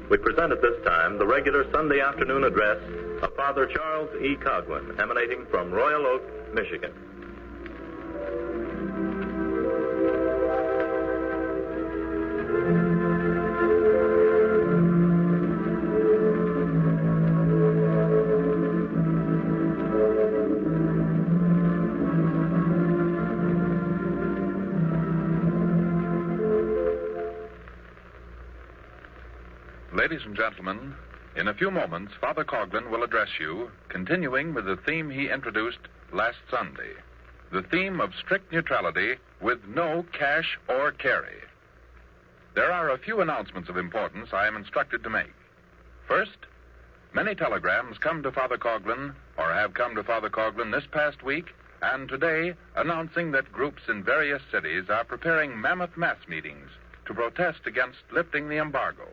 We present at this time the regular Sunday afternoon address of Father Charles E. Coughlin, emanating from Royal Oak, Michigan. Ladies and gentlemen, in a few moments, Father Coughlin will address you, continuing with the theme he introduced last Sunday, the theme of strict neutrality with no cash or carry. There are a few announcements of importance I am instructed to make. First, many telegrams come to Father Coughlin, or have come to Father Coughlin this past week and today, announcing that groups in various cities are preparing mammoth mass meetings to protest against lifting the embargo.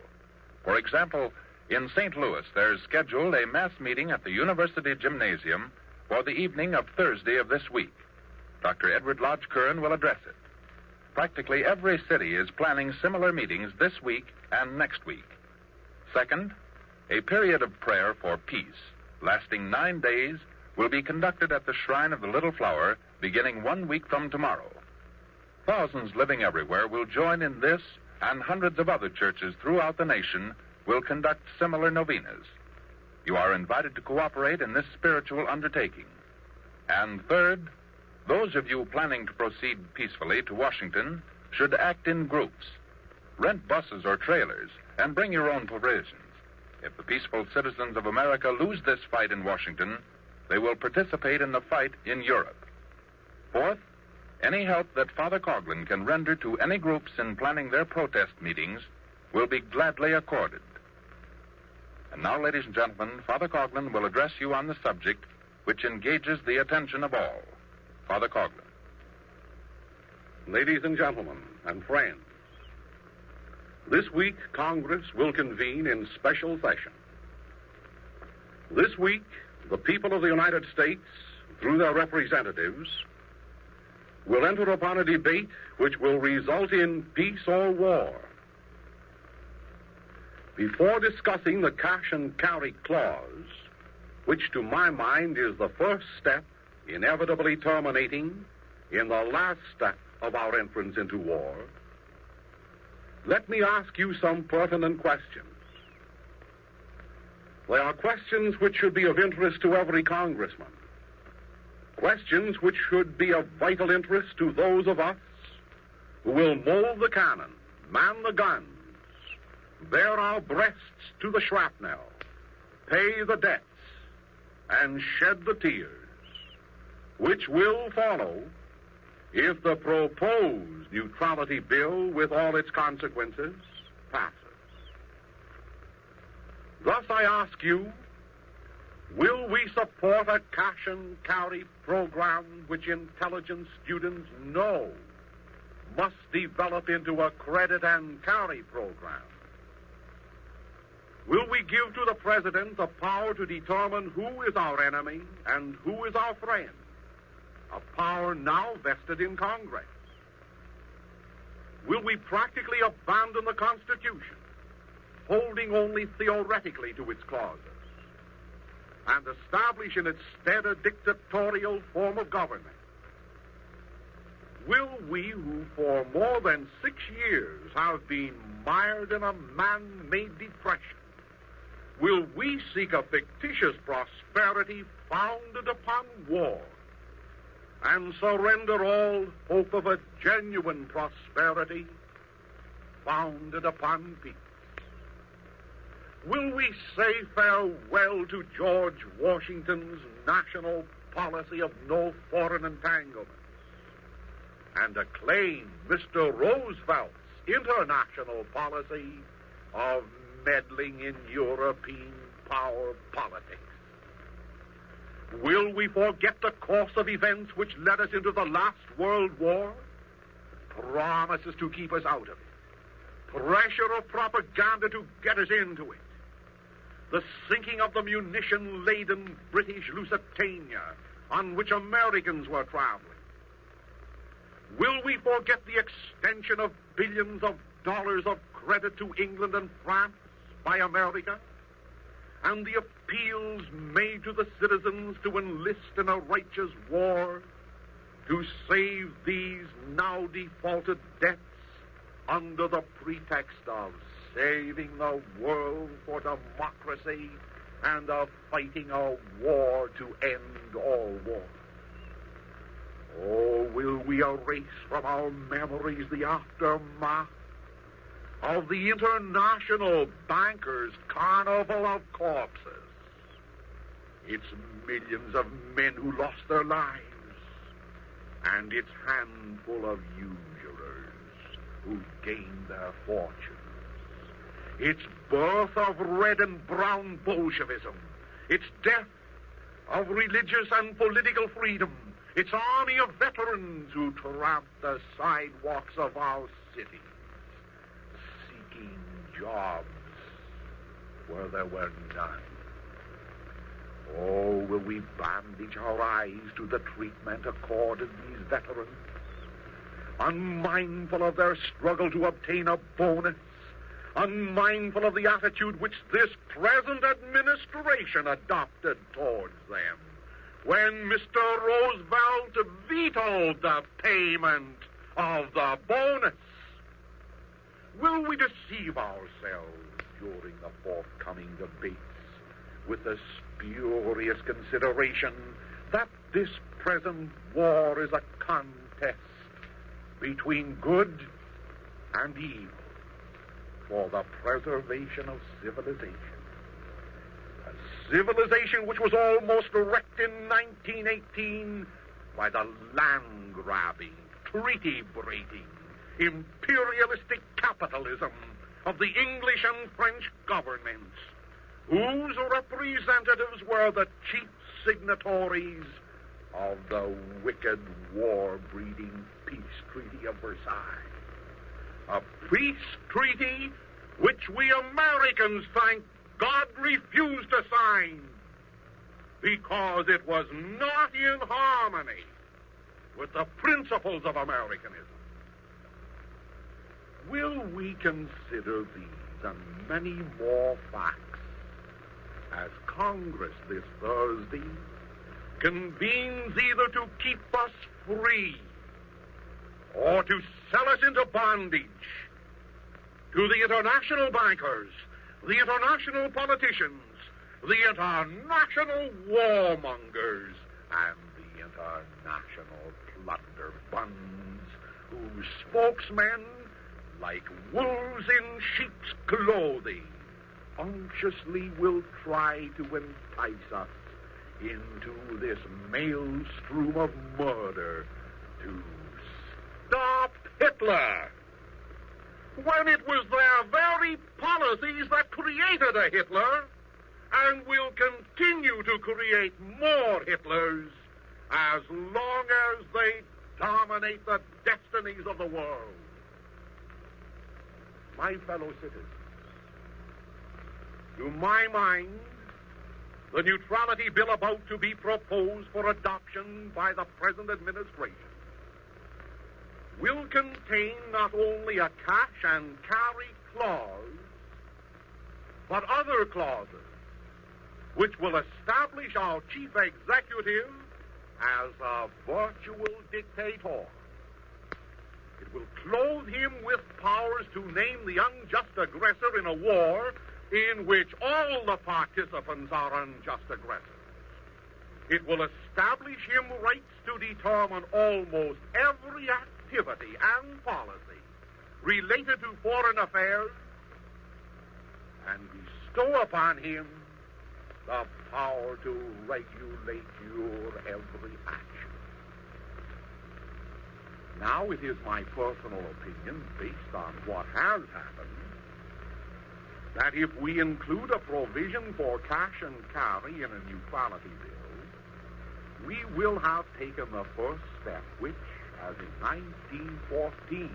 For example, in St. Louis, there's scheduled a mass meeting at the University Gymnasium for the evening of Thursday of this week. Dr. Edward Lodge Curran will address it. Practically every city is planning similar meetings this week and next week. Second, a period of prayer for peace, lasting 9 days, will be conducted at the Shrine of the Little Flower beginning 1 week from tomorrow. Thousands living everywhere will join in this, and hundreds of other churches throughout the nation will conduct similar novenas. You are invited to cooperate in this spiritual undertaking. And third, those of you planning to proceed peacefully to Washington should act in groups. Rent buses or trailers and bring your own provisions. If the peaceful citizens of America lose this fight in Washington, they will participate in the fight in Europe. Fourth, any help that Father Coughlin can render to any groups in planning their protest meetings will be gladly accorded. And now, ladies and gentlemen, Father Coughlin will address you on the subject which engages the attention of all. Father Coughlin. Ladies and gentlemen and friends, this week Congress will convene in special session. This week, the people of the United States, through their representatives, will enter upon a debate which will result in peace or war. Before discussing the cash and carry clause, which to my mind is the first step inevitably terminating in the last step of our entrance into war, let me ask you some pertinent questions. They are questions which should be of interest to every congressman. Questions which should be of vital interest to those of us who will mold the cannon, man the guns, bare our breasts to the shrapnel, pay the debts, and shed the tears, which will follow if the proposed neutrality bill with all its consequences passes. Thus I ask you, will we support a cash and carry program which intelligence students know must develop into a credit and carry program? Will we give to the President the power to determine who is our enemy and who is our friend? A power now vested in Congress. Will we practically abandon the Constitution, holding only theoretically to its clauses, and establish in its stead a dictatorial form of government? Will we, who for more than 6 years have been mired in a man-made depression, will we seek a fictitious prosperity founded upon war and surrender all hope of a genuine prosperity founded upon peace? Will we say farewell to George Washington's national policy of no foreign entanglements and acclaim Mr. Roosevelt's international policy of meddling in European power politics? Will we forget the course of events which led us into the last World War? Promises to keep us out of it. Pressure of propaganda to get us into it. The sinking of the munition-laden British Lusitania on which Americans were traveling. Will we forget the extension of billions of dollars of credit to England and France by America, and the appeals made to the citizens to enlist in a righteous war to save these now defaulted debts under the pretext of saving the world for democracy and of fighting a war to end all war. Oh, will we erase from our memories the aftermath of the international bankers' carnival of corpses? Its millions of men who lost their lives, and its handful of usurers who gained their fortunes. Its birth of red and brown Bolshevism, its death of religious and political freedom, its army of veterans who tramped the sidewalks of our cities, seeking jobs where there were none. Oh, will we bandage our eyes to the treatment accorded these veterans, unmindful of their struggle to obtain a bonus, unmindful of the attitude which this present administration adopted towards them when Mr. Roosevelt vetoed the payment of the bonus? Will we deceive ourselves during the forthcoming debates with the spurious consideration that this present war is a contest between good and evil for the preservation of civilization? A civilization which was almost wrecked in 1918 by the land-grabbing, treaty-breaking, imperialistic capitalism of the English and French governments, whose representatives were the chief signatories of the wicked war-breeding peace treaty of Versailles. A peace treaty which we Americans, thank God, refused to sign because it was not in harmony with the principles of Americanism. Will we consider these and many more facts as Congress this Thursday convenes either to keep us free or to sell us into bondage to the international bankers, the international politicians, the international warmongers, and the international plunderbunds, whose spokesmen, like wolves in sheep's clothing, unctuously will try to entice us into this maelstrom of murder to stop Hitler, when it was their very policies that created a Hitler and will continue to create more Hitlers as long as they dominate the destinies of the world. My fellow citizens, to my mind, the neutrality bill about to be proposed for adoption by the present administration will contain not only a cash and carry clause, but other clauses which will establish our chief executive as a virtual dictator. It will clothe him with powers to name the unjust aggressor in a war in which all the participants are unjust aggressors. It will establish him rights to determine almost every activity and policy related to foreign affairs and bestow upon him the power to regulate your every action. Now, it is my personal opinion, based on what has happened, that if we include a provision for cash and carry in a neutrality bill, we will have taken the first step which, as in 1914,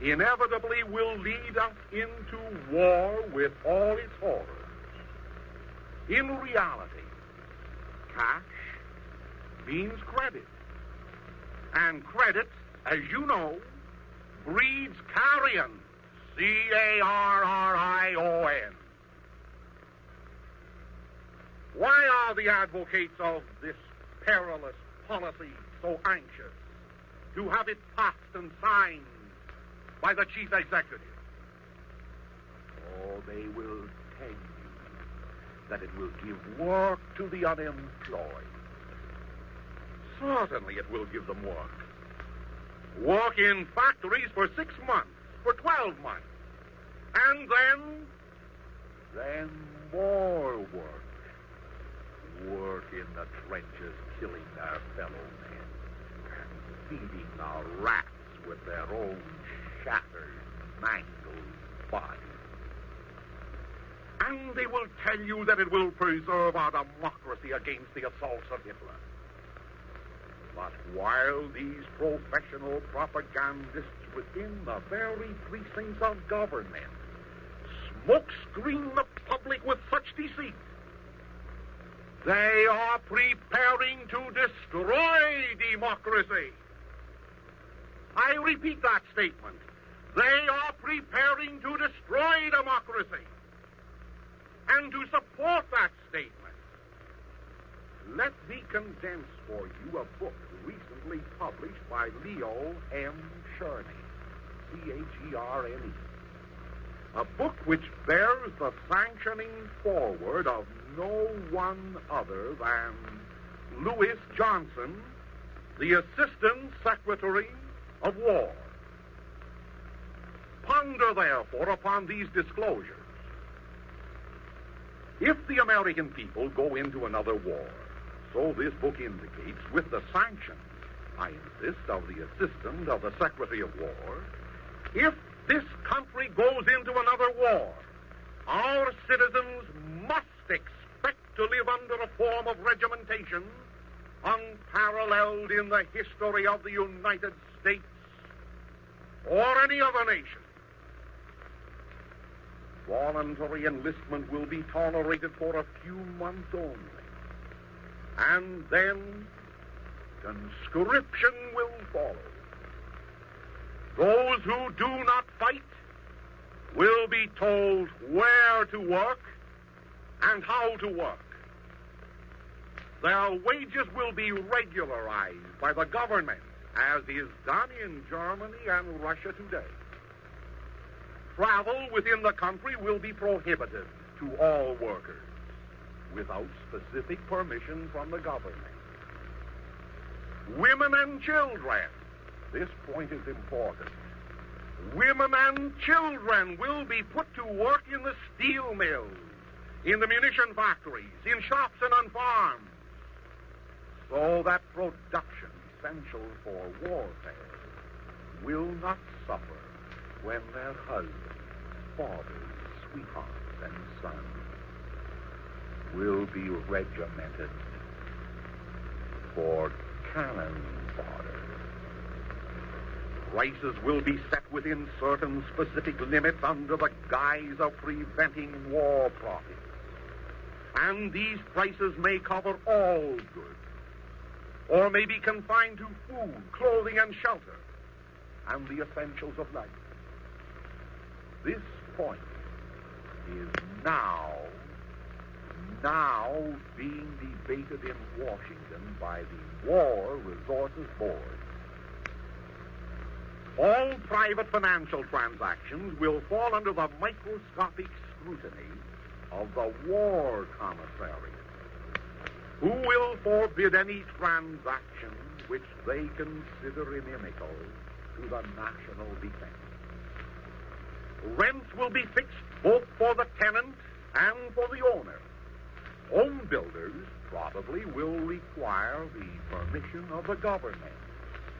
inevitably will lead us into war with all its horrors. In reality, cash means credit. And credit, as you know, breeds carrion, C-A-R-R-I-O-N. the advocates of this perilous policy so anxious to have it passed and signed by the chief executive? Oh, they will tell you that it will give work to the unemployed. Certainly it will give them work. Work in factories for 6 months, for 12 months. And then more work. Work in the trenches, killing their fellow men, and feeding the rats with their own shattered, mangled bodies. And they will tell you that it will preserve our democracy against the assaults of Hitler. But while these professional propagandists within the very precincts of government smokescreen the public with such deceit, they are preparing to destroy democracy. I repeat that statement. They are preparing to destroy democracy. And to support that statement, let me condense for you a book recently published by Leo M. Cherney, C-H-E-R-N-E. A book which bears the sanctioning forward of no one other than Louis Johnson, the Assistant Secretary of War. Ponder, therefore, upon these disclosures. If the American people go into another war, so this book indicates, with the sanction, I insist, of the Assistant of the Secretary of War, if this country goes into another war, our citizens must expect to live under a form of regimentation unparalleled in the history of the United States or any other nation. Voluntary enlistment will be tolerated for a few months only, and then conscription will follow. Those who do not fight will be told where to work and how to work. Their wages will be regularized by the government, as is done in Germany and Russia today. Travel within the country will be prohibited to all workers without specific permission from the government. Women and children, this point is important. Women and children will be put to work in the steel mills, in the munition factories, in shops and on farms, so that production essential for warfare will not suffer when their husbands, fathers, sweethearts, and sons will be regimented for cannon fodder. Prices will be set within certain specific limits under the guise of preventing war profits. And these prices may cover all goods, or may be confined to food, clothing, and shelter, and the essentials of life. This point is now being debated in Washington by the War Resources Board. All private financial transactions will fall under the microscopic scrutiny of the War Commissariat, who will forbid any transaction which they consider inimical to the national defense. Rents will be fixed both for the tenant and for the owner. Home builders probably will require the permission of the government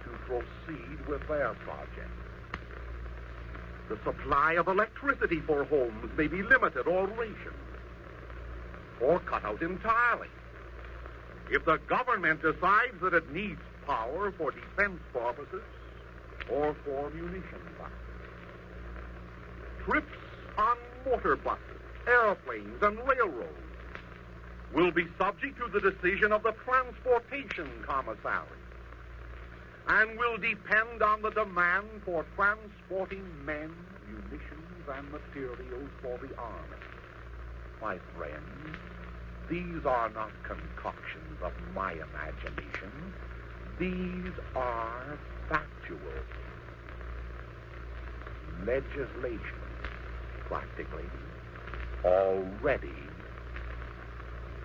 to proceed with their project. The supply of electricity for homes may be limited or rationed, or cut out entirely. If the government decides that it needs power for defense purposes or for munition factories. Trips on motor buses, airplanes, and railroads will be subject to the decision of the Transportation Commissary and will depend on the demand for transporting men, munitions, and materials for the Army. My friends, these are not concoctions of my imagination. These are factual legislation, practically already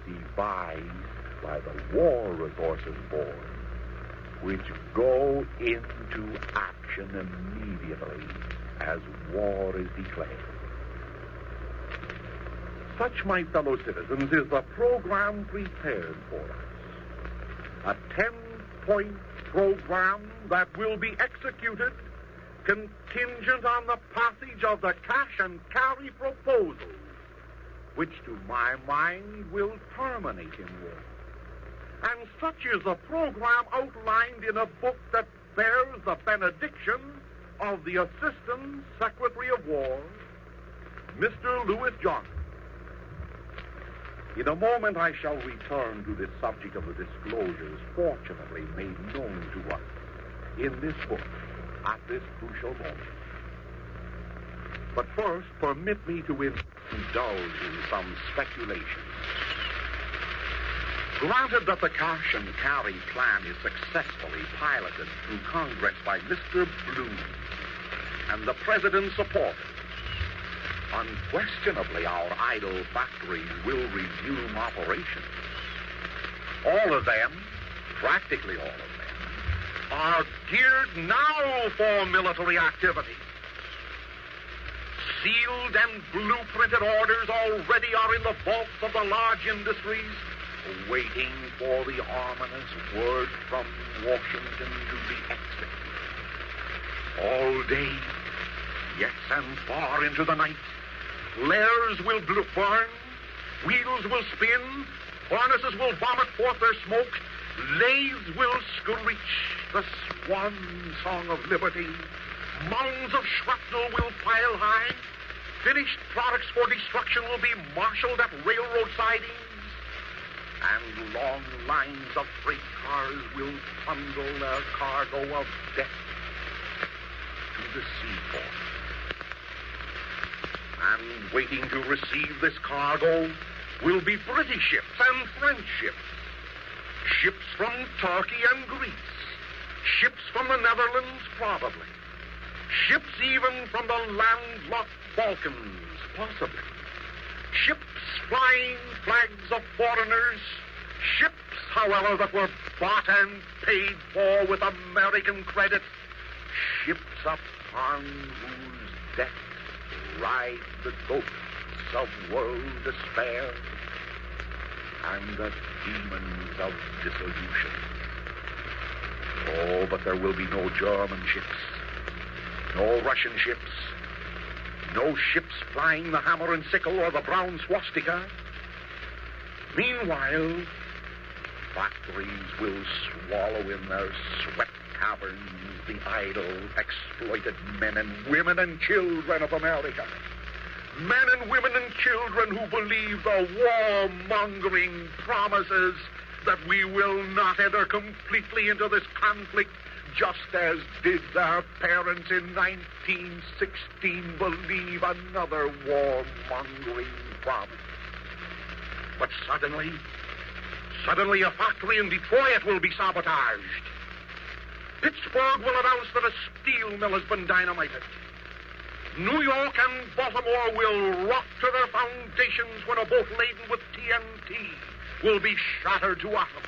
devised by the War Resources Board, which go into action immediately as war is declared. Such, my fellow citizens, is the program prepared for us. A 10-point program that will be executed contingent on the passage of the cash and carry proposals, which to my mind will terminate in war. And such is the program outlined in a book that bears the benediction of the Assistant Secretary of War, Mr. Lewis Johnson. In a moment, I shall return to this subject of the disclosures fortunately made known to us in this book at this crucial moment. But first, permit me to indulge in some speculation. Granted that the cash and carry plan is successfully piloted through Congress by Mr. Bloom and the President supported, unquestionably our idle factories will resume operations. All of them, practically all of them, are geared now for military activity. Sealed and blueprinted orders already are in the vaults of the large industries, waiting for the ominous word from Washington to be executed. All day, yes, and far into the night, flares will burn, wheels will spin, furnaces will vomit forth their smoke, lathes will screech the swan song of liberty, mounds of shrapnel will pile high, finished products for destruction will be marshaled at railroad sidings, and long lines of freight cars will bundle their cargo of death to the seaport. And waiting to receive this cargo will be British ships and French ships, ships from Turkey and Greece, ships from the Netherlands probably, ships even from the landlocked Balkans possibly, ships flying flags of foreigners, ships, however, that were bought and paid for with American credit, ships upon whose decks ride the ghosts of world despair and the demons of dissolution. Oh, but there will be no German ships, no Russian ships, no ships flying the hammer and sickle or the brown swastika. Meanwhile, factories will swallow in their sweat caverns the idle, exploited men and women and children of America. Men and women and children who believe the war-mongering promises that we will not enter completely into this conflict, just as did their parents in 1916 believe another war-mongering promise. But suddenly a factory in Detroit will be sabotaged. Pittsburgh will announce that a steel mill has been dynamited. New York and Baltimore will rock to their foundations when a boat laden with TNT will be shattered to atoms.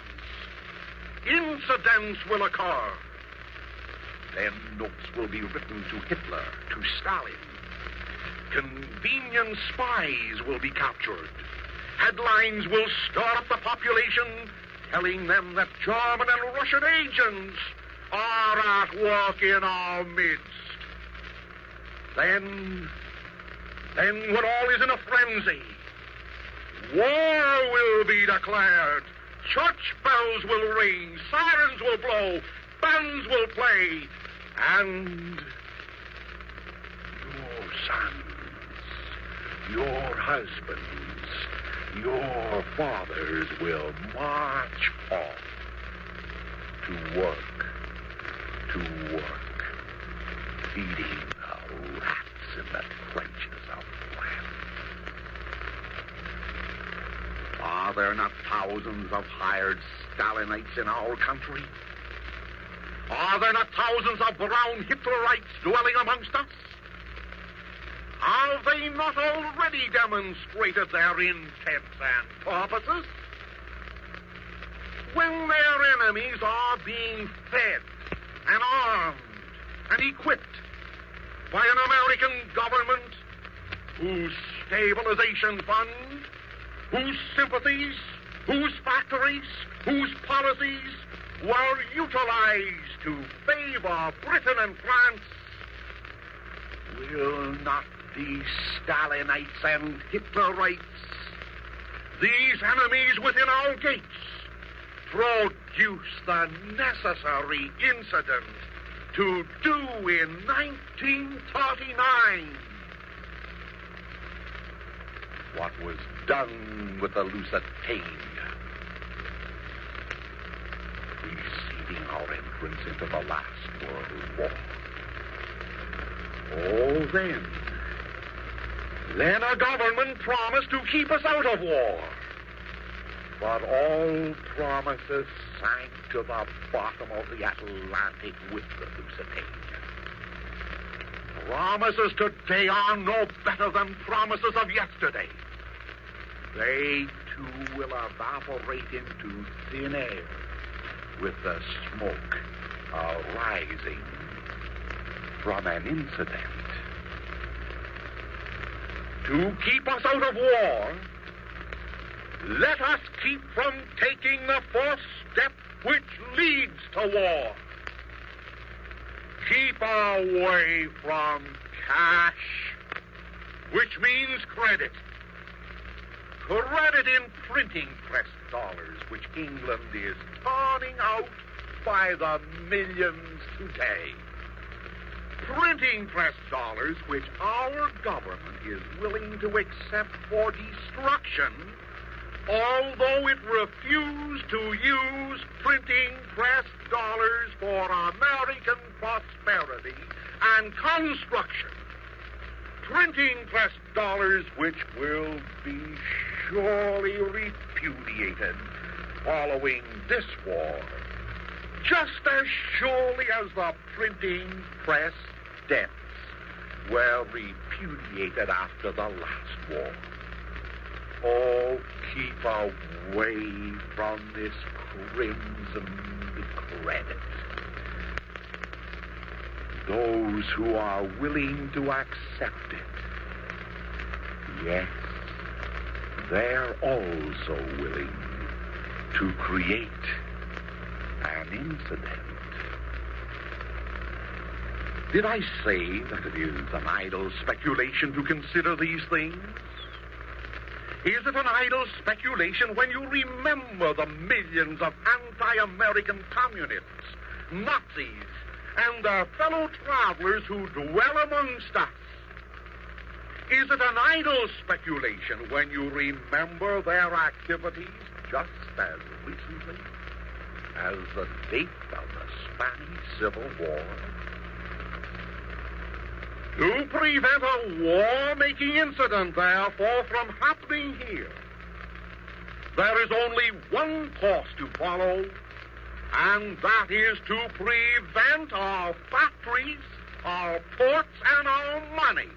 Incidents will occur. Then notes will be written to Hitler, to Stalin. Convenient spies will be captured. Headlines will stir up the population, telling them that German and Russian agents are at work in our midst. Then when all is in a frenzy, war will be declared. Church bells will ring, sirens will blow, bands will play, and your sons, your husbands, your fathers will march off to work, feeding the rats in the trenches of land. Are there not thousands of hired Stalinites in our country? Are there not thousands of brown Hitlerites dwelling amongst us? Have they not already demonstrated their intents and purposes? When their enemies are being fed and armed and equipped by an American government whose stabilization fund, whose sympathies, whose factories, whose policies were utilized to favor Britain and France, will not these Stalinites and Hitlerites, these enemies within our gates, produce the necessary incident to do in 1939 what was done with the Lusitania, preceding our entrance into the last World War. Oh, then a government promised to keep us out of war. But all promises sank to the bottom of the Atlantic with the Lusitania. Promises today are no better than promises of yesterday. They, too, will evaporate into thin air with the smoke arising from an incident. To keep us out of war, let us keep from taking the first step which leads to war. Keep away from cash, which means credit. Credit in printing press dollars, which England is turning out by the millions today. Printing press dollars, which our government is willing to accept for destruction, although it refused to use printing press dollars for American prosperity and construction. Printing press dollars which will be surely repudiated following this war, just as surely as the printing press debts were repudiated after the last war. Oh, keep away from this crimson credit. Those who are willing to accept it, yes, they're also willing to create an incident. Did I say that it is an idle speculation to consider these things? Is it an idle speculation when you remember the millions of anti-American communists, Nazis, and their fellow travelers who dwell amongst us? Is it an idle speculation when you remember their activities just as recently as the date of the Spanish Civil War? To prevent a war-making incident, therefore, from happening here, there is only one course to follow, and that is to prevent our factories, our ports, and our money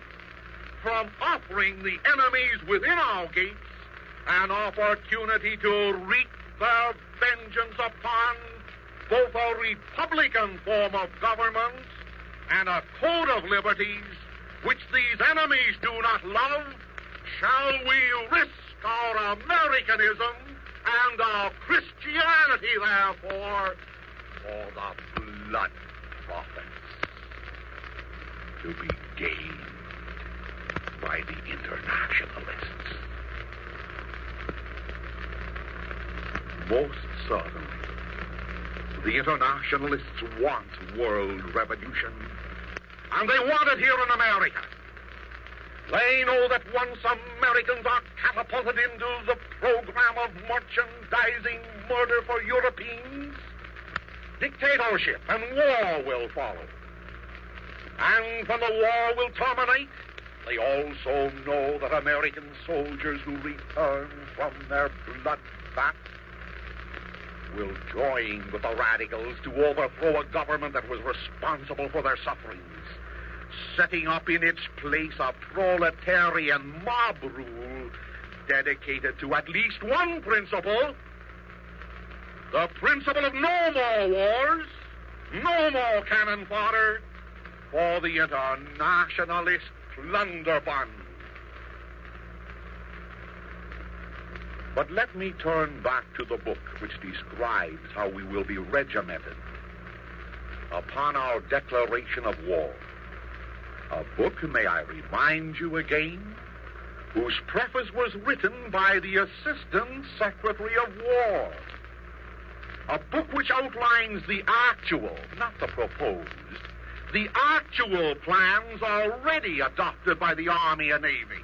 from offering the enemies within our gates an opportunity to wreak their vengeance upon both a republican form of government and a code of liberties which these enemies do not love. Shall we risk our Americanism and our Christianity, therefore, for the blood profits to be gained by the internationalists? Most certainly, the internationalists want world revolution, and they want it here in America. They know that once Americans are catapulted into the program of merchandising murder for Europeans, dictatorship and war will follow. And when the war will terminate, They also know that American soldiers who return from their bloodbath will join with the radicals to overthrow a government that was responsible for their sufferings, setting up in its place a proletarian mob rule dedicated to at least one principle: the principle of no more wars, no more cannon fodder for the internationalist plunder fund. But let me turn back to the book which describes how we will be regimented upon our declaration of war. A book, may I remind you again, whose preface was written by the Assistant Secretary of War. A book which outlines the actual, not the proposed, the actual plans already adopted by the Army and Navy.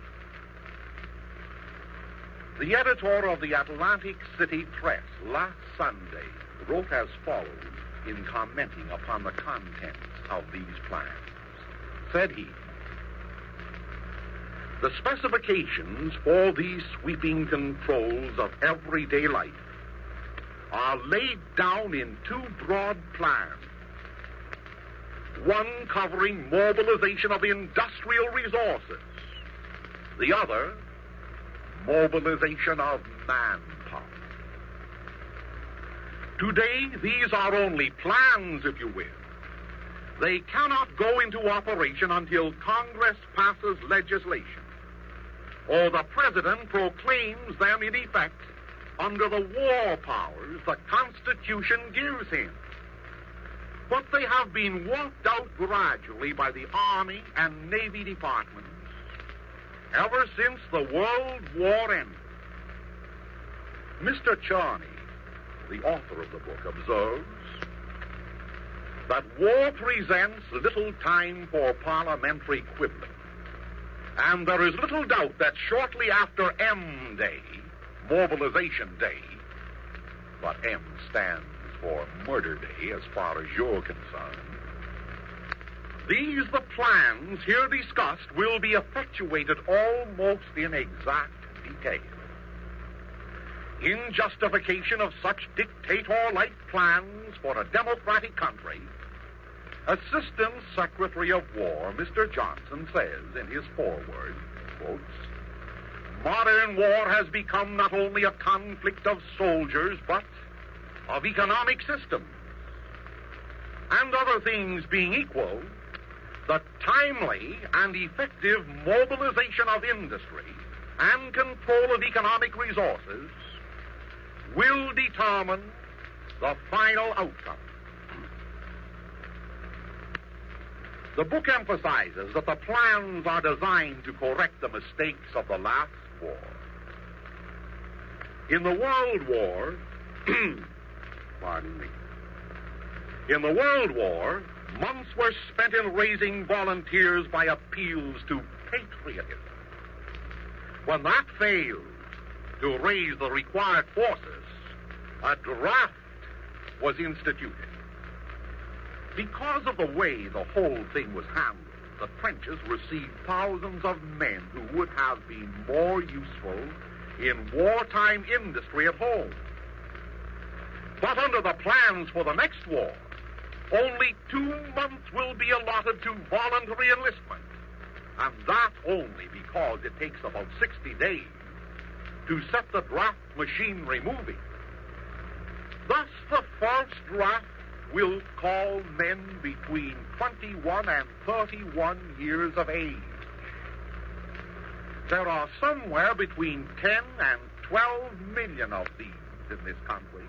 The editor of the Atlantic City Press last Sunday wrote as follows in commenting upon the contents of these plans. Said he, "The specifications for these sweeping controls of everyday life are laid down in two broad plans. One covering mobilization of industrial resources, the other, mobilization of manpower. Today, these are only plans, if you will. They cannot go into operation until Congress passes legislation, or the President proclaims them in effect under the war powers the Constitution gives him. But they have been worked out gradually by the Army and Navy departments ever since the World War ended." Mr. Charney, the author of the book, observes that war presents little time for parliamentary quibbling, and there is little doubt that shortly after M-Day, Mobilization Day, but M stands for Murder Day as far as you're concerned, these, the plans here discussed, will be effectuated almost in exact detail. In justification of such dictator-like plans for a democratic country, Assistant Secretary of War Mr. Johnson says in his foreword, quotes, "Modern war has become not only a conflict of soldiers, but of economic systems. And other things being equal, the timely and effective mobilization of industry and control of economic resources will determine the final outcome." The book emphasizes that the plans are designed to correct the mistakes of the last war. In the World War, pardon me, in the World War, months were spent in raising volunteers by appeals to patriotism. When that failed to raise the required forces, a draft was instituted. Because of the way the whole thing was handled, the trenches received thousands of men who would have been more useful in wartime industry at home. But under the plans for the next war, only 2 months will be allotted to voluntary enlistment, and that only because it takes about 60 days to set the draft machinery moving. Thus, the first draft will call men between 21 and 31 years of age. There are somewhere between 10 and 12 million of these in this country,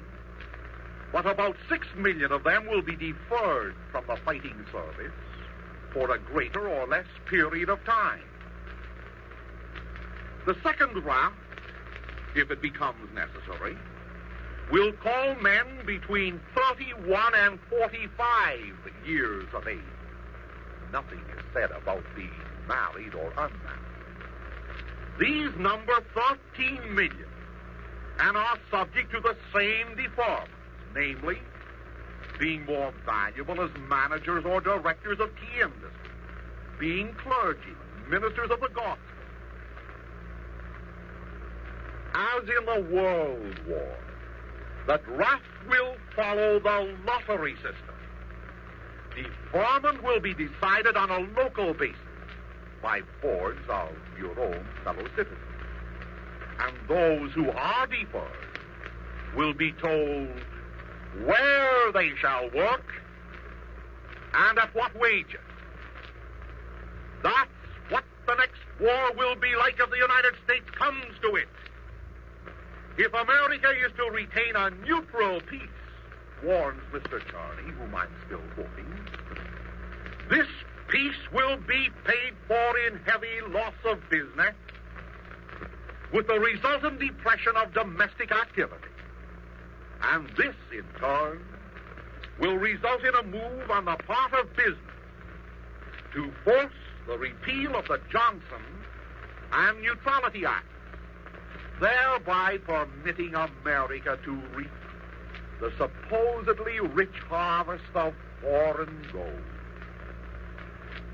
but about 6 million of them will be deferred from the fighting service for a greater or less period of time. The second draft, if it becomes necessary, will call men between 31 and 45 years of age. Nothing is said about being married or unmarried. These number 13 million and are subject to the same deformity, namely, being more valuable as managers or directors of key industry, being clergymen, ministers of the gospel. As in the World War, the draft will follow the lottery system. Deferment will be decided on a local basis by boards of your own fellow citizens. And those who are deferred will be told where they shall work and at what wages. That's what the next war will be like if the United States comes to it. If America is to retain a neutral peace, warns Mr. Charney, whom I'm still quoting, this peace will be paid for in heavy loss of business, with the resultant depression of domestic activity. And this, in turn, will result in a move on the part of business to force the repeal of the Johnson and Neutrality Act, thereby permitting America to reap the supposedly rich harvest of foreign gold.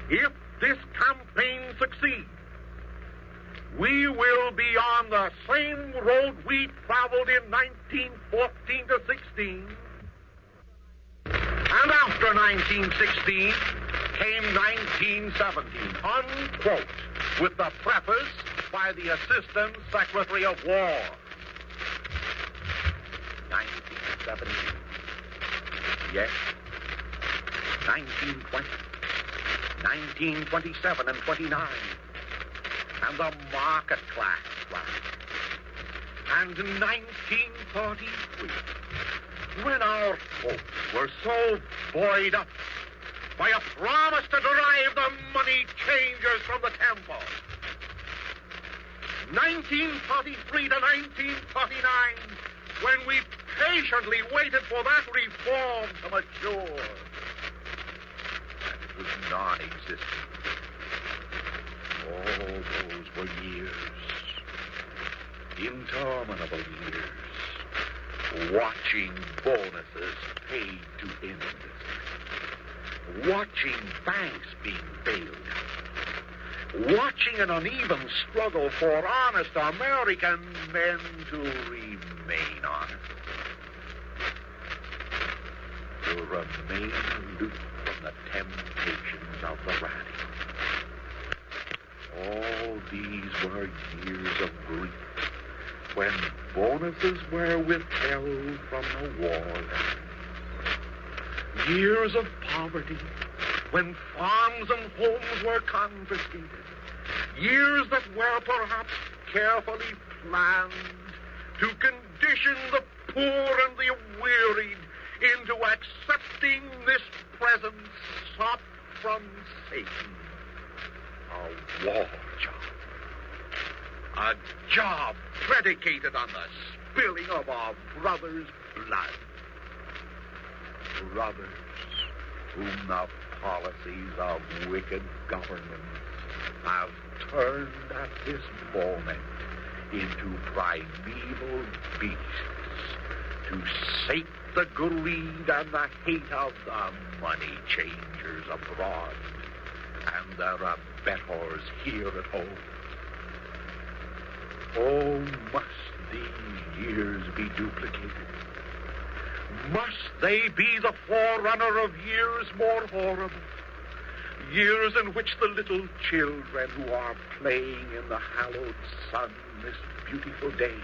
If this campaign succeeds, we will be on the same road we traveled in 1914 to 16. And after 1916 came 1917, unquote, with the preface by the Assistant Secretary of War. 1917. Yes. 1920. 1927 and 29. And the market class rise. And 1933, when our hopes were so buoyed up by a promise to drive the money changers from the temple. 1933 to 1939, when we patiently waited for that reform to mature. And it was non-existent. All those were years, interminable years, watching bonuses paid to industry, watching banks being bailed out, watching an uneven struggle for honest American men to remain honest, to remain aloof from the temptations of the radical. All these were years of grief, when bonuses were withheld from the war land. Years of poverty, when farms and homes were confiscated. Years that were perhaps carefully planned to condition the poor and the wearied into accepting this present sop from Satan. A war job. A job predicated on the spilling of our brothers' blood. Brothers whom the policies of wicked governments have turned at this moment into primeval beasts to sate the greed and the hate of the money changers abroad and their abettors here at home. Oh, must these years be duplicated? Must they be the forerunner of years more horrible? Years in which the little children who are playing in the hallowed sun this beautiful day,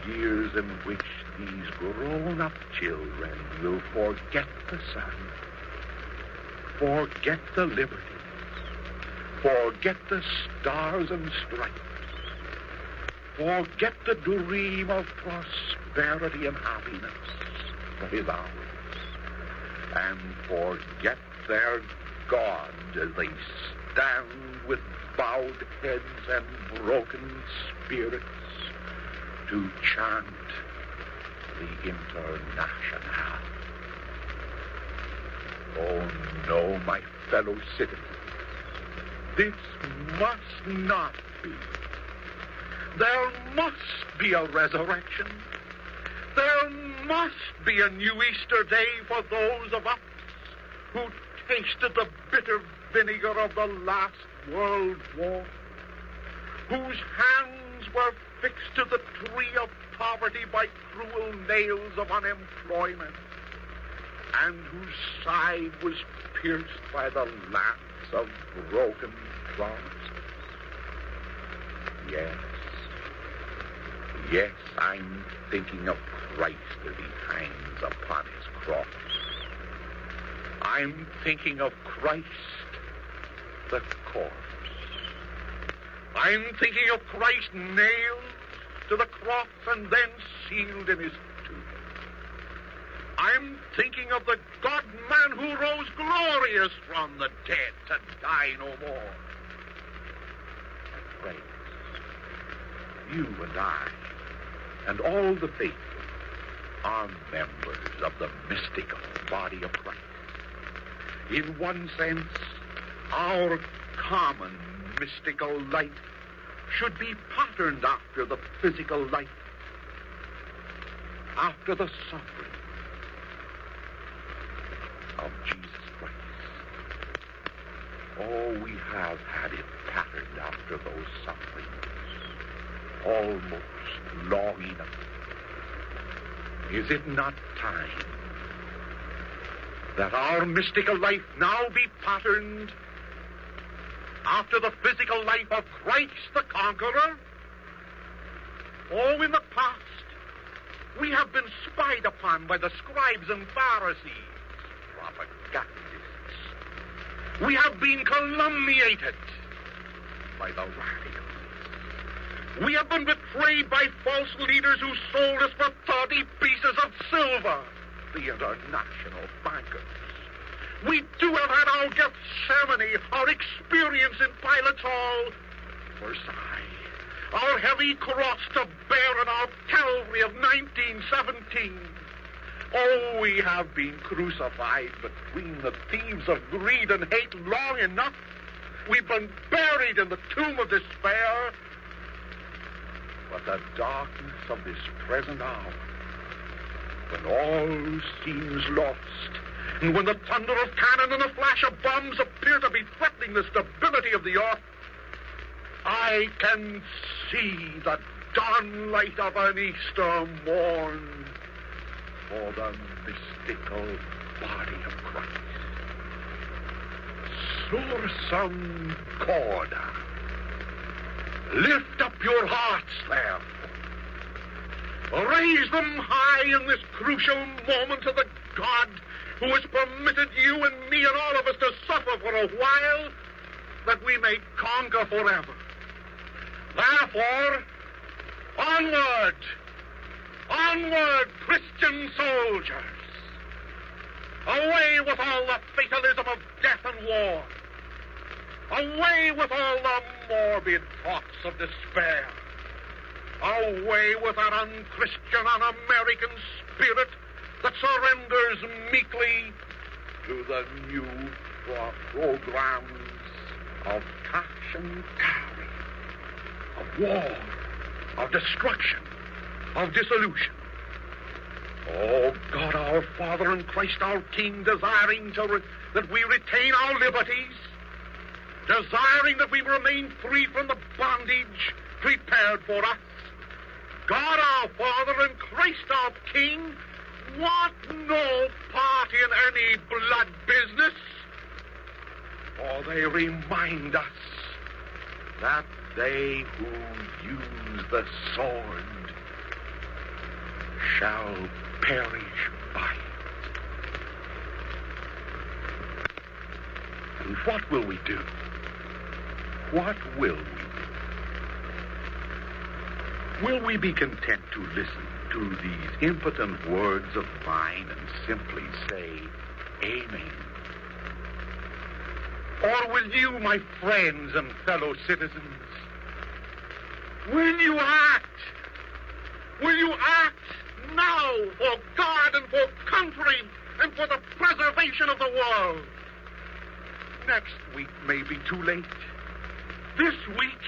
years in which these grown-up children will forget the sun, forget the liberties, forget the stars and stripes, forget the dream of prosperity and happiness that is ours, and forget their God as they stand with bowed heads and broken spirits to chant the International. Oh, no, my fellow citizens, this must not be. There must be a resurrection. There must be a new Easter day for those of us who tasted the bitter vinegar of the last World War, whose hands were fixed to the tree of poverty by cruel nails of unemployment, and whose side was pierced by the lance of broken promises. Yes, I'm thinking of Christ as he hangs upon his cross. I'm thinking of Christ, the corpse. I'm thinking of Christ nailed to the cross and then sealed in his tomb. I'm thinking of the God-man who rose glorious from the dead to die no more. And friends, you and I, and all the faithful, are members of the mystical body of Christ. In one sense, our common mystical light should be patterned after the physical light, after the suffering of Jesus Christ. Oh, we have had it patterned after those sufferings almost long enough. Is it not time that our mystical life now be patterned after the physical life of Christ the Conqueror? Oh, in the past, we have been spied upon by the scribes and Pharisees, propagandists. We have been calumniated by the radicals. We have been betrayed by false leaders who sold us for 30 pieces of silver, the international bankers. We do have had our Gethsemane, our experience in Pilate's Hall, Versailles, our heavy cross to bear in our Calvary of 1917. Oh, we have been crucified between the thieves of greed and hate long enough. We've been buried in the tomb of despair. But the darkness of this present hour, when all seems lost, and when the thunder of cannon and the flash of bombs appear to be threatening the stability of the earth, I can see the dawn light of an Easter morn for the mystical body of Christ. Sursum corda. Lift up your hearts, therefore. Raise them high in this crucial moment to the God who has permitted you and me and all of us to suffer for a while, that we may conquer forever. Therefore, onward, onward, Christian soldiers. Away with all the fatalism of death and war. Away with all the morbid thoughts of despair. Away with that unchristian, un-American spirit that surrenders meekly to the new programs of cash and carry, of war, of destruction, of dissolution. Oh, God, our Father and Christ, our King, desiring that we retain our liberties, desiring that we remain free from the bondage prepared for us. God our Father and Christ our King want no part in any blood business, for they remind us that they who use the sword shall perish by it. And what will we do? What will we do? Will we be content to listen to these impotent words of mine and simply say, Amen? Or will you, my friends and fellow citizens, will you act? Will you act now for God and for country and for the preservation of the world? Next week may be too late. This week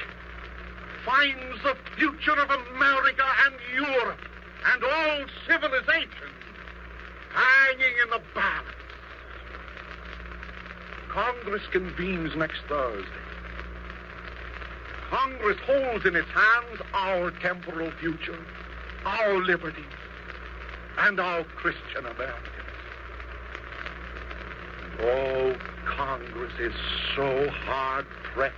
finds the future of America and Europe and all civilization hanging in the balance. Congress convenes next Thursday. Congress holds in its hands our temporal future, our liberty, and our Christian Americans. Oh, Congress is so hard-pressed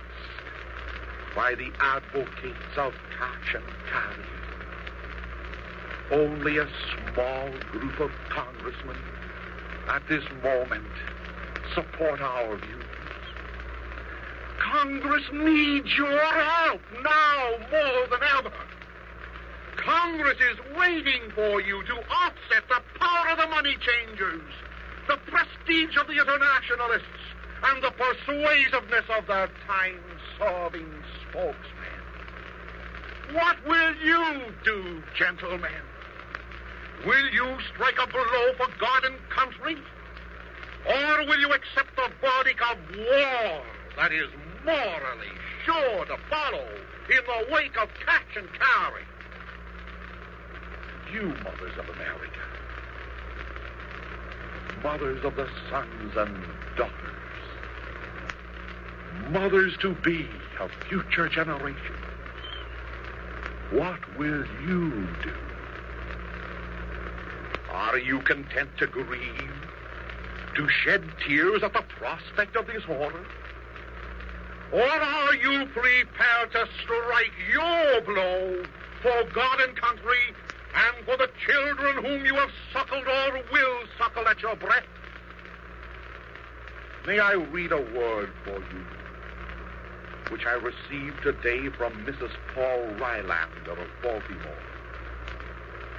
by the advocates of cash and carry. Only a small group of congressmen at this moment support our views. Congress needs your help now more than ever. Congress is waiting for you to offset the power of the money changers, the prestige of the internationalists, and the persuasiveness of their time-solving spokesmen. What will you do, gentlemen? Will you strike a blow for God and country? Or will you accept the verdict of war that is morally sure to follow in the wake of catch and carry? You mothers of America, mothers of the sons and daughters, mothers-to-be of future generations, what will you do? Are you content to grieve, to shed tears at the prospect of this horror? Or are you prepared to strike your blow for God and country and for the children whom you have suckled or will suckle at your breast? May I read a word for you, which I received today from Mrs. Paul Rylander of Baltimore.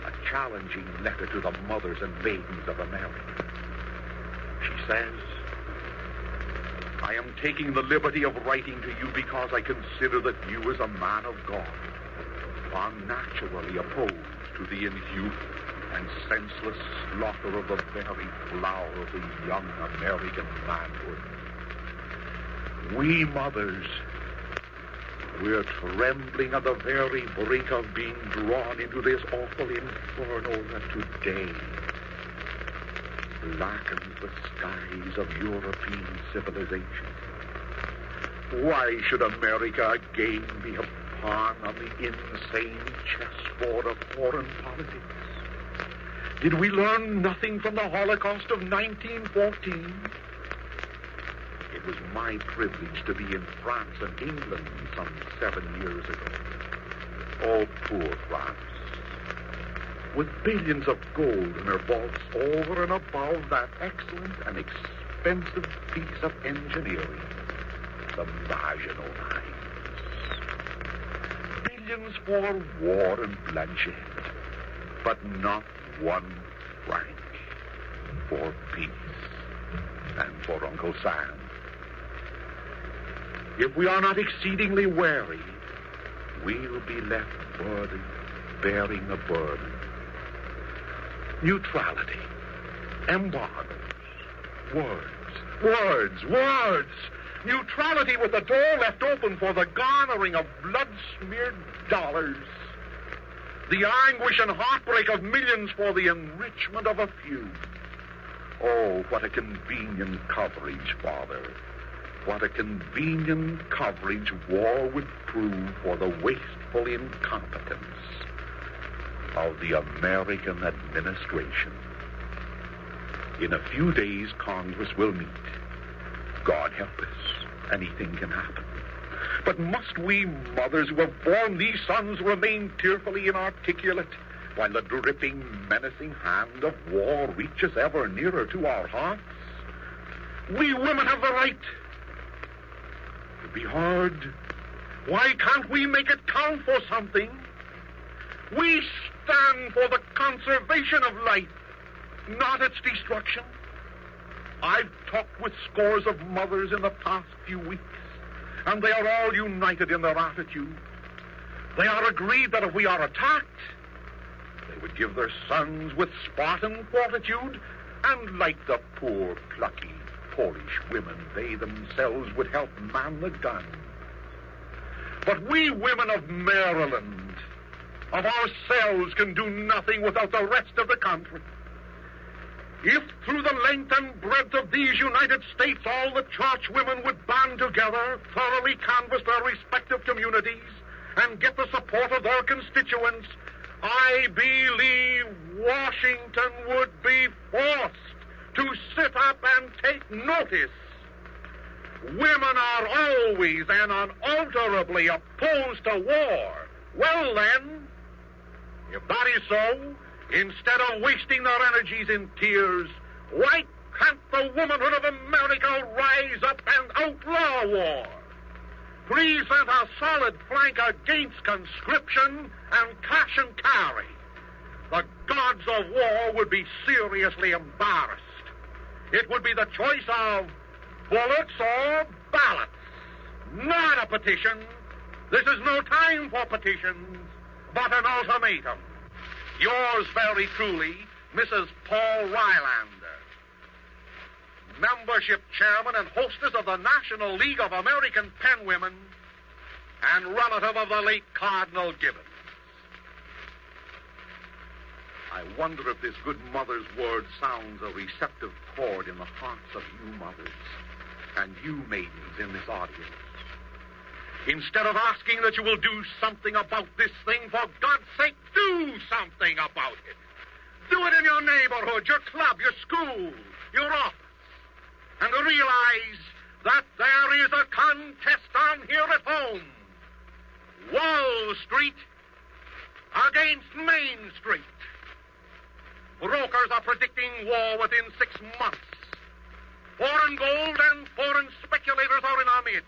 A challenging letter to the mothers and maidens of America. She says, I am taking the liberty of writing to you because I consider that you, as a man of God, are naturally opposed to the inhuman and senseless slaughter of the very flower of the young American manhood. We mothers, we're trembling at the very brink of being drawn into this awful inferno that today blackens the skies of European civilization. Why should America again be a pawn on the insane chessboard of foreign politics? Did we learn nothing from the Holocaust of 1914? It was my privilege to be in France and England some 7 years ago. Oh, poor France. With billions of gold in her vaults over and above that excellent and expensive piece of engineering, the Maginot Lines. Billions for war and bloodshed, but not 1 franc for peace and for Uncle Sam. If we are not exceedingly wary, we'll be left bearing a burden. Neutrality, embargoes, words. Neutrality with the door left open for the garnering of blood-smeared dollars. The anguish and heartbreak of millions for the enrichment of a few. Oh, what a convenient coverage, Father. What a convenient coverage war would prove for the wasteful incompetence of the American administration. In a few days, Congress will meet. God help us, anything can happen. But must we mothers who have borne these sons remain tearfully inarticulate while the dripping, menacing hand of war reaches ever nearer to our hearts? We women have the right to be heard. Why can't we make it count for something? We stand for the conservation of life, not its destruction. I've talked with scores of mothers in the past few weeks, and they are all united in their attitude. They are agreed that if we are attacked, they would give their sons with Spartan fortitude, and like the poor, plucky Polish women, they themselves would help man the gun. But we women of Maryland, of ourselves, can do nothing without the rest of the country. If through the length and breadth of these United States all the churchwomen would band together, thoroughly canvass their respective communities, and get the support of their constituents, I believe Washington would be forced to sit up and take notice. Women are always and unalterably opposed to war. Well, then, if that is so, instead of wasting their energies in tears, why can't the womanhood of America rise up and outlaw war? Present a solid flank against conscription and cash and carry. The gods of war would be seriously embarrassed. It would be the choice of bullets or ballots, not a petition. This is no time for petitions, but an ultimatum. Yours very truly, Mrs. Paul Rylander, membership chairman and hostess of the National League of American Penwomen and relative of the late Cardinal Gibbons. I wonder if this good mother's word sounds a receptive chord in the hearts of you mothers and you maidens in this audience. Instead of asking that you will do something about this thing, for God's sake, do something about it. Do it in your neighborhood, your club, your school, your office. And realize that there is a contest on here at home. Wall Street against Main Street. Brokers are predicting war within 6 months. Foreign gold and foreign speculators are in our midst.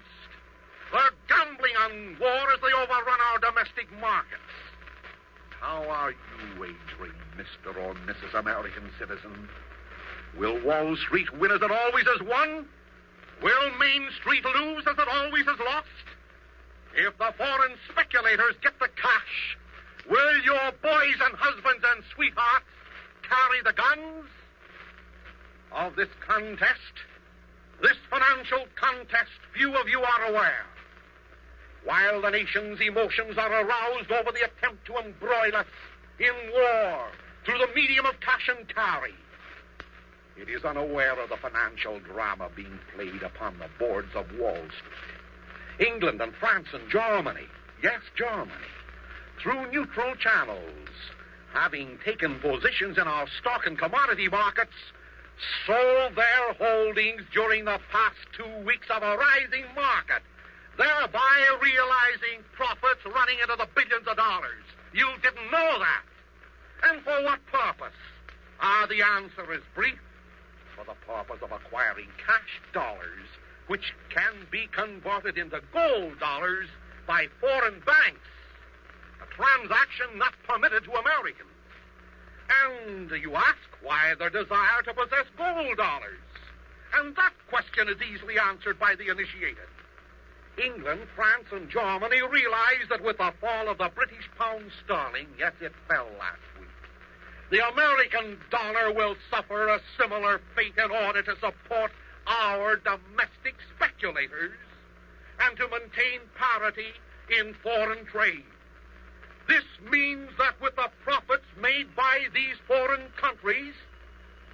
They're gambling on war as they overrun our domestic markets. How are you wagering, Mr. or Mrs. American citizen? Will Wall Street win as it always has won? Will Main Street lose as it always has lost? If the foreign speculators get the cash, will your boys and husbands and sweethearts carry the guns? Of this contest, this financial contest, few of you are aware. While the nation's emotions are aroused over the attempt to embroil us in war through the medium of cash and carry, it is unaware of the financial drama being played upon the boards of Wall Street. England and France and Germany, yes, Germany, through neutral channels, having taken positions in our stock and commodity markets, sold their holdings during the past 2 weeks of a rising market, thereby realizing profits running into the billions of dollars. You didn't know that. And for what purpose? The answer is brief. For the purpose of acquiring cash dollars, which can be converted into gold dollars by foreign banks, a transaction not permitted to Americans. And you ask why their desire to possess gold dollars. And that question is easily answered by the initiated. England, France, and Germany realized that with the fall of the British pound sterling, yes, it fell last week, the American dollar will suffer a similar fate in order to support our domestic speculators and to maintain parity in foreign trade. This means that with the profits made by these foreign countries,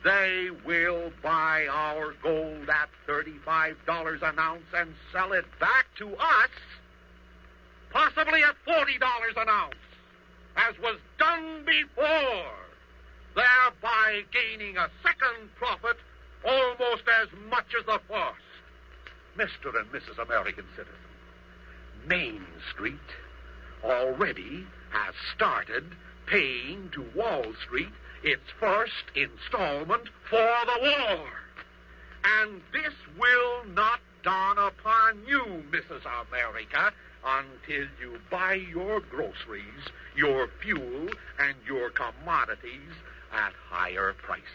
they will buy our gold at $35 an ounce and sell it back to us, possibly at $40 an ounce, as was done before, thereby gaining a second profit almost as much as the first. Mr. and Mrs. American citizen, Main Street already has started paying to Wall Street its first installment for the war. And this will not dawn upon you, Mrs. America, until you buy your groceries, your fuel, and your commodities at higher prices.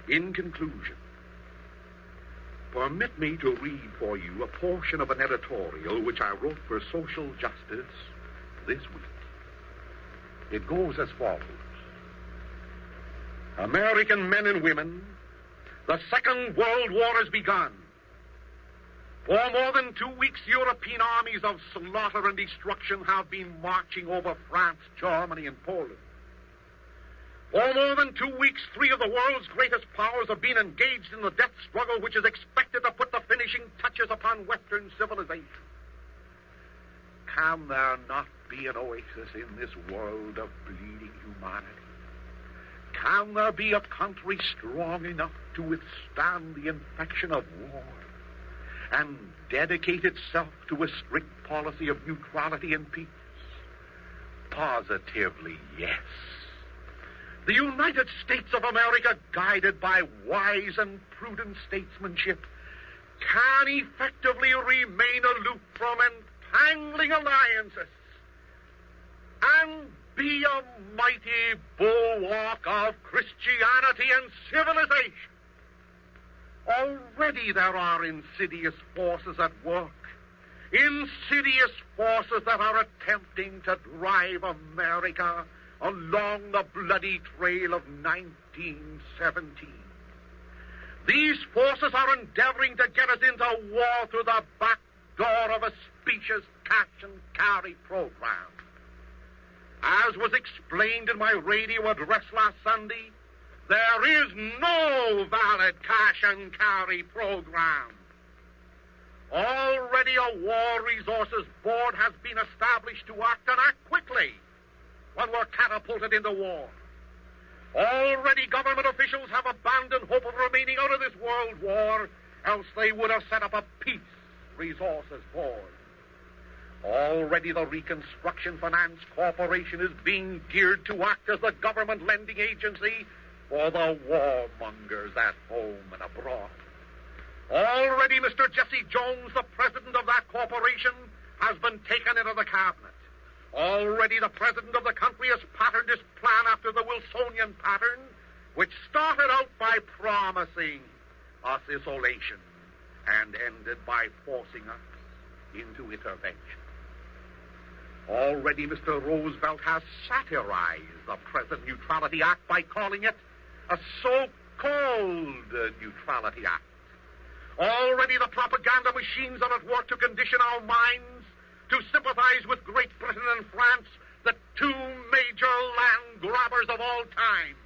In conclusion, permit me to read for you a portion of an editorial which I wrote for Social Justice this week. It goes as follows. American men and women, the Second World War has begun. For more than 2 weeks, European armies of slaughter and destruction have been marching over France, Germany, and Poland. For more than 2 weeks, 3 of the world's greatest powers have been engaged in the death struggle which is expected to put the finishing touches upon Western civilization. Can there not be an oasis in this world of bleeding humanity? Can there be a country strong enough to withstand the infection of war and dedicate itself to a strict policy of neutrality and peace? Positively, yes. The United States of America, guided by wise and prudent statesmanship, can effectively remain aloof from entangling alliances and be a mighty bulwark of Christianity and civilization. Already there are insidious forces at work, insidious forces that are attempting to drive America along the bloody trail of 1917. These forces are endeavoring to get us into war through the back door of a specious cash-and-carry program. As was explained in my radio address last Sunday, there is no valid cash-and-carry program. Already a War Resources Board has been established to act and act quickly when we're catapulted into war. Already government officials have abandoned hope of remaining out of this world war, else they would have set up a Peace Resources Board. Already the Reconstruction Finance Corporation is being geared to act as the government lending agency for the warmongers at home and abroad. Already Mr. Jesse Jones, the president of that corporation, has been taken into the cabinet. Already the president of the country has patterned his plan after the Wilsonian pattern, which started out by promising us isolation and ended by forcing us into intervention. Already Mr. Roosevelt has satirized the present Neutrality Act by calling it a so-called Neutrality Act. Already the propaganda machines are at work to condition our minds to sympathize with Great Britain and France, the 2 major land grabbers of all time.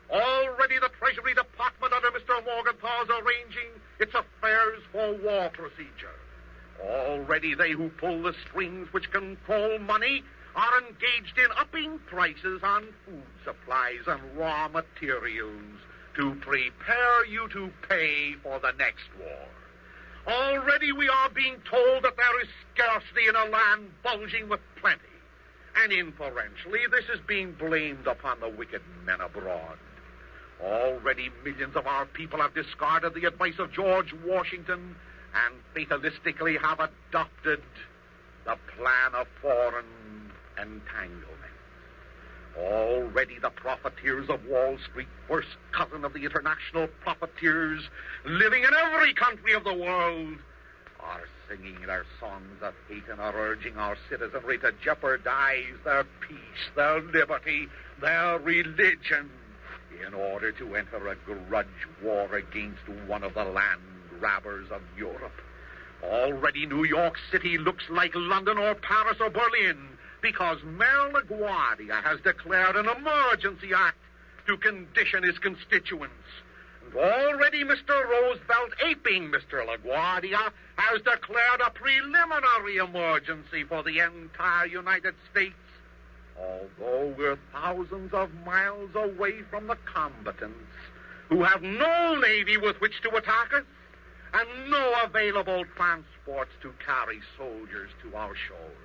Already the Treasury Department under Mr. Morgenthau is arranging its affairs for war procedure. Already they who pull the strings which control money are engaged in upping prices on food supplies and raw materials to prepare you to pay for the next war. Already we are being told that there is scarcity in a land bulging with plenty. And inferentially, this is being blamed upon the wicked men abroad. Already millions of our people have discarded the advice of George Washington and fatalistically have adopted the plan of foreign entanglement. Already the profiteers of Wall Street, first cousin of the international profiteers living in every country of the world, are singing their songs of hate and are urging our citizenry to jeopardize their peace, their liberty, their religion, in order to enter a grudge war against one of the land grabbers of Europe. Already New York City looks like London or Paris or Berlin because Mayor LaGuardia has declared an emergency act to condition his constituents. And already Mr. Roosevelt, aping Mr. LaGuardia, has declared a preliminary emergency for the entire United States. Although we're thousands of miles away from the combatants who have no navy with which to attack us and no available transports to carry soldiers to our shores.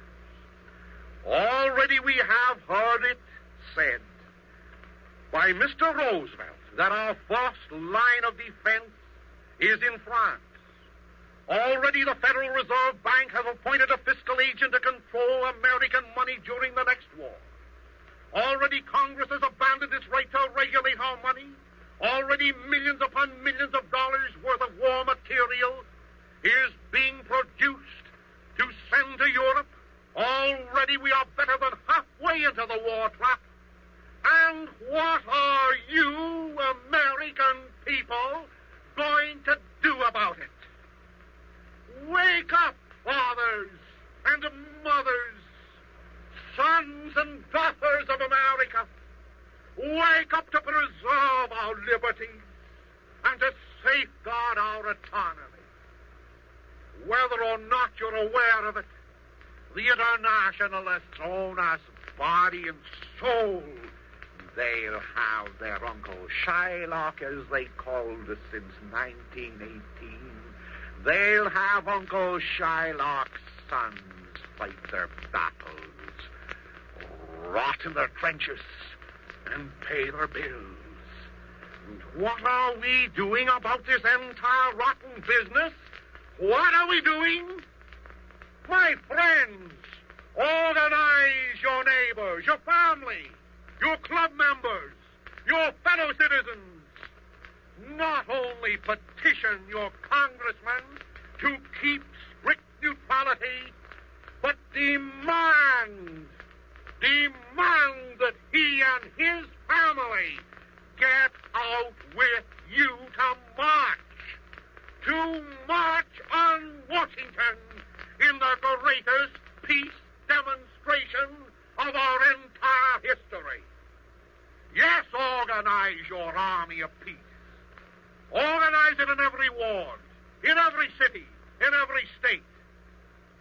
Already we have heard it said by Mr. Roosevelt that our first line of defense is in France. Already the Federal Reserve Bank has appointed a fiscal agent to control American money during the next war. Already Congress has abandoned its right to regulate our money. Already millions upon millions of dollars worth of war material is being produced to send to Europe. Already we are better than halfway into the war trap. And what are you, American people, going to do about it? Wake up, fathers and mothers, sons and daughters of America. wake up to preserve our liberties and to safeguard our autonomy. Whether or not you're aware of it, the internationalists own us body and soul. They'll have their Uncle Shylock, as they called us since 1918. They'll have Uncle Shylock's sons fight their battles, rot in their trenches, and pay their bills. And what are we doing about this entire rotten business? What are we doing? My friends, organize your neighbors, your family, your club members, your fellow citizens. Not only petition your congressman to keep strict neutrality, but demand that he and his family get out with you to march on Washington in the greatest peace demonstration of our entire history. Yes, organize your army of peace. Organize it in every ward, in every city, in every state.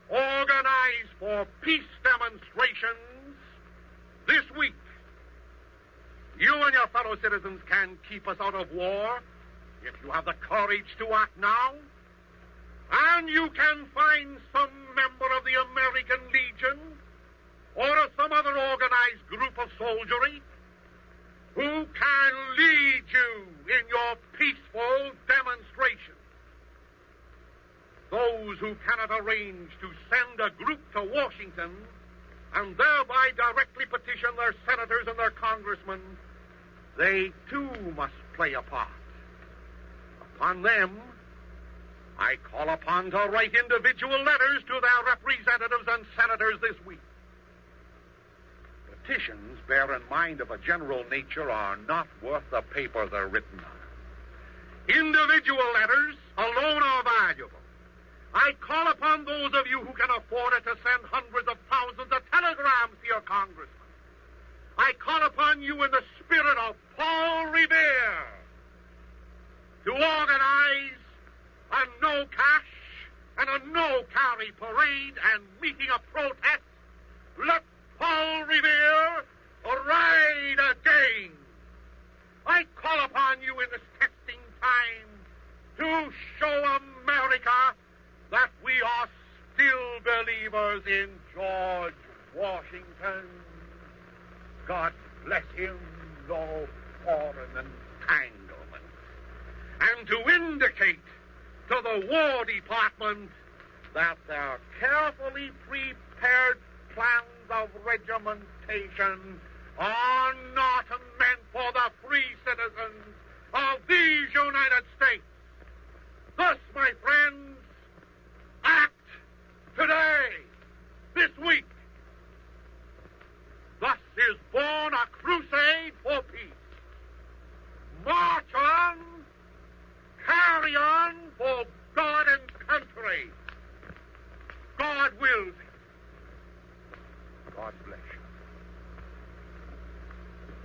Organize for peace demonstrations this week. You and your fellow citizens can keep us out of war if you have the courage to act now. And you can find some member of the American Legion or of some other organized group of soldiery who can lead you in your peaceful demonstration. Those who cannot arrange to send a group to Washington and thereby directly petition their senators and their congressmen, they too must play a part. Upon them, I call upon to write individual letters to their representatives and senators this week. Petitions, bear in mind, of a general nature are not worth the paper they're written on. Individual letters alone are valuable. I call upon those of you who can afford it to send hundreds of thousands of telegrams to your congressman. I call upon you in the spirit of Paul Revere to organize a no-cash and a no-carry parade and meeting of protest. Let Paul Revere ride again. I call upon you in this testing time to show America that we are still believers in George Washington. God bless him, no foreign entanglement. And to indicate to the War Department that their carefully prepared plans of regimentation are not meant for the free citizens of these United States. Thus, my friends, act today, this week. Thus is born a crusade for peace. March on, carry on for God and country. God wills it. God bless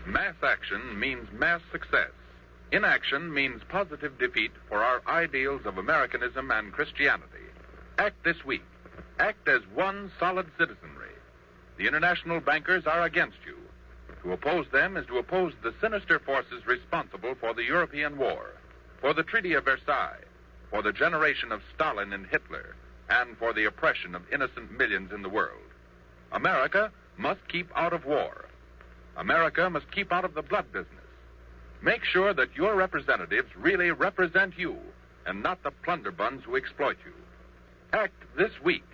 you. Mass action means mass success. Inaction means positive defeat for our ideals of Americanism and Christianity. Act this week. Act as one solid citizenry. The international bankers are against you. To oppose them is to oppose the sinister forces responsible for the European war, for the Treaty of Versailles, for the generation of Stalin and Hitler, and for the oppression of innocent millions in the world. America must keep out of war. America must keep out of the blood business. Make sure that your representatives really represent you and not the plunderbuns who exploit you. Act this week.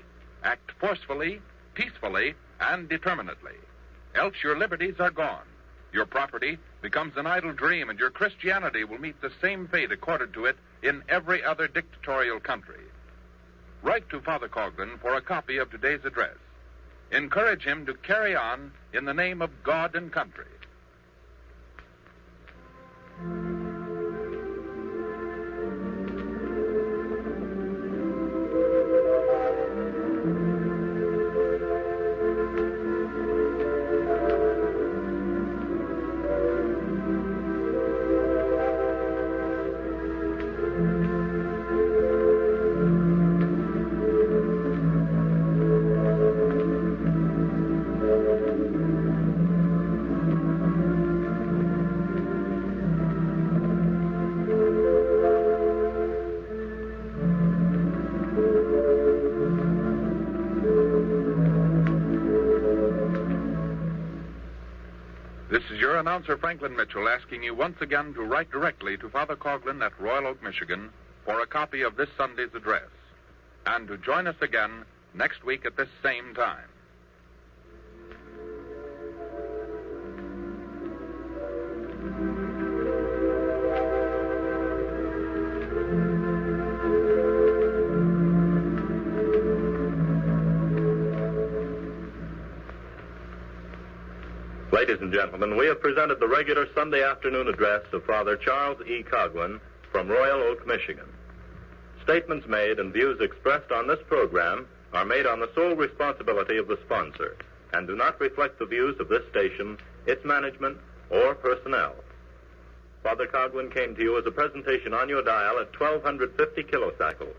Act forcefully, peacefully, and determinedly. Else your liberties are gone. Your property becomes an idle dream, and your Christianity will meet the same fate accorded to it in every other dictatorial country. Write to Father Coughlin for a copy of today's address. Encourage him to carry on in the name of God and country. This is your announcer, Franklin Mitchell, asking you once again to write directly to Father Coughlin at Royal Oak, Michigan, for a copy of this Sunday's address, and to join us again next week at this same time. Ladies and gentlemen, we have presented the regular Sunday afternoon address of Father Charles E. Coughlin from Royal Oak, Michigan. Statements made and views expressed on this program are made on the sole responsibility of the sponsor and do not reflect the views of this station, its management, or personnel. Father Coughlin came to you as a presentation on your dial at 1250 kilocycles.